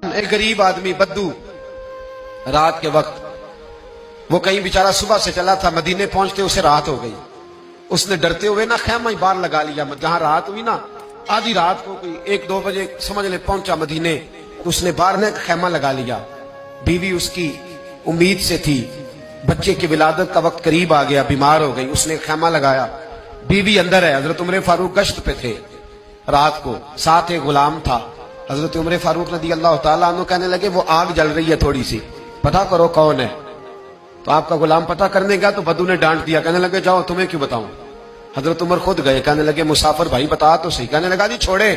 ایک غریب آدمی بدو رات کے وقت وہ کہیں بیچارہ صبح سے چلا تھا، مدینے پہنچتے اسے رات ہو گئی. اس نے ڈرتے ہوئے نا خیمہ ہی باہر لگا لیا. جہاں رات ہوئی نا آدھی رات کو کوئی 1-2 بجے سمجھ لے پہنچا مدینے تو اس نے باہر نے خیمہ لگا لیا. بیوی اس کی امید سے تھی، بچے کی ولادت کا وقت قریب آ گیا، بیمار ہو گئی. اس نے خیمہ لگایا، بیوی اندر ہے. حضرت عمر فاروق گشت پہ تھے رات کو، ساتھ ایک غلام تھا. حضرت عمر فاروق رضی اللہ تعالیٰ عنہ کہنے لگے وہ آگ جل رہی ہے تھوڑی سی، پتہ کرو کون ہے. تو آپ کا غلام پتہ کرنے گیا تو بدو نے ڈانٹ دیا، کہنے لگے جاؤ تمہیں کیوں بتاؤں. حضرت عمر خود گئے، کہنے لگے مسافر بھائی بتا تو صحیح. کہنے لگا جی چھوڑے،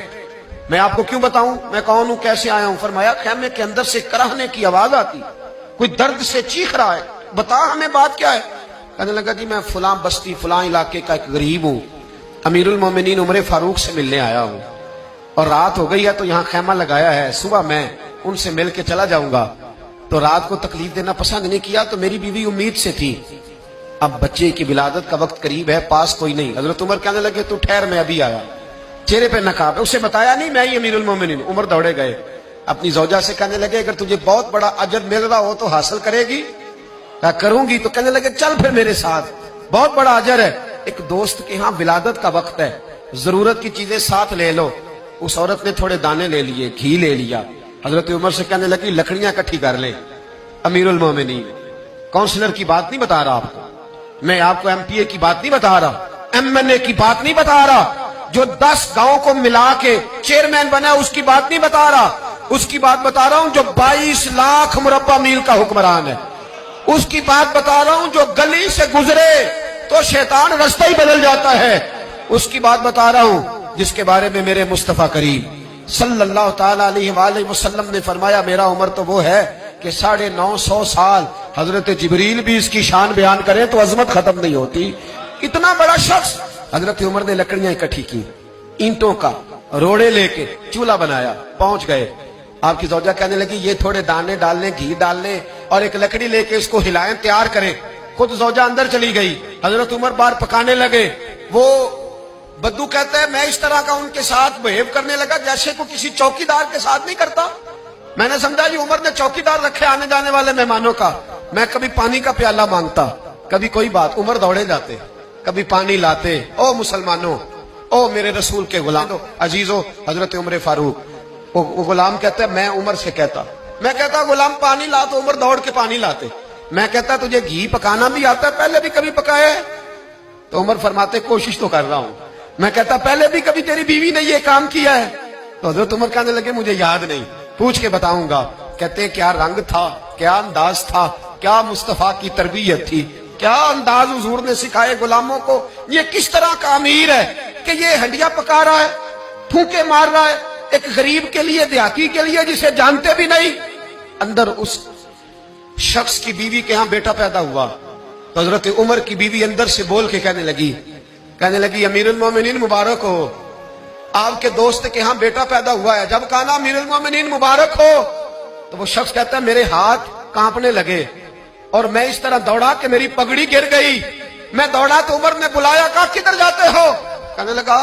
میں آپ کو کیوں بتاؤں، میں کون ہوں، کیسے آیا ہوں. فرمایا خیمے کے اندر سے کراہنے کی آواز آتی، کوئی درد سے چیخ رہا ہے، بتا ہمیں بات کیا ہے. کہنے لگا جی میں فلاں بستی فلاں علاقے کا ایک غریب ہوں، امیر المومنین عمر فاروق سے ملنے آیا ہوں، اور رات ہو گئی ہے تو یہاں خیمہ لگایا ہے، صبح میں ان سے مل کے چلا جاؤں گا. تو رات کو تکلیف دینا پسند نہیں کیا، تو میری بیوی امید سے تھی، اب بچے کی ولادت کا وقت قریب ہے، پاس کوئی نہیں. حضرت عمر کہنے لگے تو ٹھہر میں ابھی آیا. چہرے پہ نقاب ہے، اسے بتایا نہیں میں ہی امیر المومنین. عمر دوڑے گئے، اپنی زوجہ سے کہنے لگے اگر تجھے بہت بڑا اجر مل رہا ہو تو حاصل کرے گی. کہا کروں گی. تو کہنے لگے چل پھر میرے ساتھ، بہت بڑا اجر ہے. ایک دوست کے ہاں ولادت کا وقت ہے، ضرورت کی چیزیں ساتھ لے لو. اس عورت نے تھوڑے دانے لے لیے، گھی لے لیا. حضرت عمر سے کہنے لگی لکڑیاں اکٹھی کر لیں. امیر المومنین کونسلر کی بات نہیں بتا رہا آپ کو، میں آپ کو ایم پی اے کی بات نہیں بتا رہا، ایم این اے کی بات نہیں بتا رہا، جو 10 گاؤں کو ملا کے چیئرمین بنا اس کی بات نہیں بتا رہا، اس کی بات بتا رہا ہوں جو 22 لاکھ مربع میل کا حکمران ہے. اس کی بات بتا رہا ہوں جو گلی سے گزرے تو شیطان رستہ ہی بدل جاتا ہے. اس کی بات بتا رہا ہوں جس کے بارے میں میرے مصطفیٰ کریم صلی اللہ تعالی علیہ وآلہ وسلم نے فرمایا میرا عمر تو وہ ہے کہ 950 سال حضرت جبریل بھی اس کی شان بیان کریں تو عظمت ختم نہیں ہوتی. اتنا بڑا شخص. حضرت عمر نے لکڑیاں اکٹھی کی، اینٹوں کا روڑے لے کے چولہا بنایا، پہنچ گئے. آپ کی زوجہ کہنے لگی یہ تھوڑے دانے ڈالنے، گھی ڈالنے اور ایک لکڑی لے کے اس کو ہلائیں، تیار کریں. خود زوجہ اندر چلی گئی، حضرت عمر باہر پکانے لگے. وہ بدو کہتا ہے میں اس طرح کا ان کے ساتھ بہیو کرنے لگا جیسے کو کسی چوکیدار کے ساتھ نہیں کرتا. میں نے سمجھا جی عمر نے چوکیدار رکھے آنے جانے والے مہمانوں کا. میں کبھی پانی کا پیالہ مانگتا، کبھی کوئی بات، عمر دوڑے جاتے، کبھی پانی لاتے. او مسلمانوں، او میرے رسول کے غلام عزیزو، حضرت عمر فاروق. وہ غلام کہتا ہے میں عمر سے کہتا، میں کہتا غلام پانی لا تو عمر دوڑ کے پانی لاتے. میں کہتا تجھے گھی پکانا بھی آتا ہے، پہلے بھی کبھی پکایا ہے؟ تو عمر فرماتے کوشش تو کر رہا ہوں. میں کہتا پہلے بھی کبھی تیری بیوی نے یہ کام کیا ہے؟ تو حضرت عمر کہنے لگے مجھے یاد نہیں، پوچھ کے بتاؤں گا. کہتے کیا رنگ تھا، کیا انداز تھا، کیا مصطفیٰ کی تربیت تھی، کیا انداز حضور نے سکھائے غلاموں کو. یہ کس طرح کا امیر ہے کہ یہ ہنڈیا پکا رہا ہے، پھونکے مار رہا ہے ایک غریب کے لیے، دیہاتی کے لیے جسے جانتے بھی نہیں. اندر اس شخص کی بیوی کے ہاں بیٹا پیدا ہوا تو حضرت عمر کی بیوی اندر سے بول کے کہنے لگی امیر المومنین مبارک ہو، آپ کے دوست کے ہاں بیٹا پیدا ہوا ہے. جب کہا نا امیر المومنین مبارک ہو تو وہ شخص کہتا ہے میرے ہاتھ کانپنے لگے اور میں اس طرح دوڑا کہ میری پگڑی گر گئی. میں دوڑا تو عمر نے بلایا، کہا کدھر جاتے ہو؟ کہنے لگا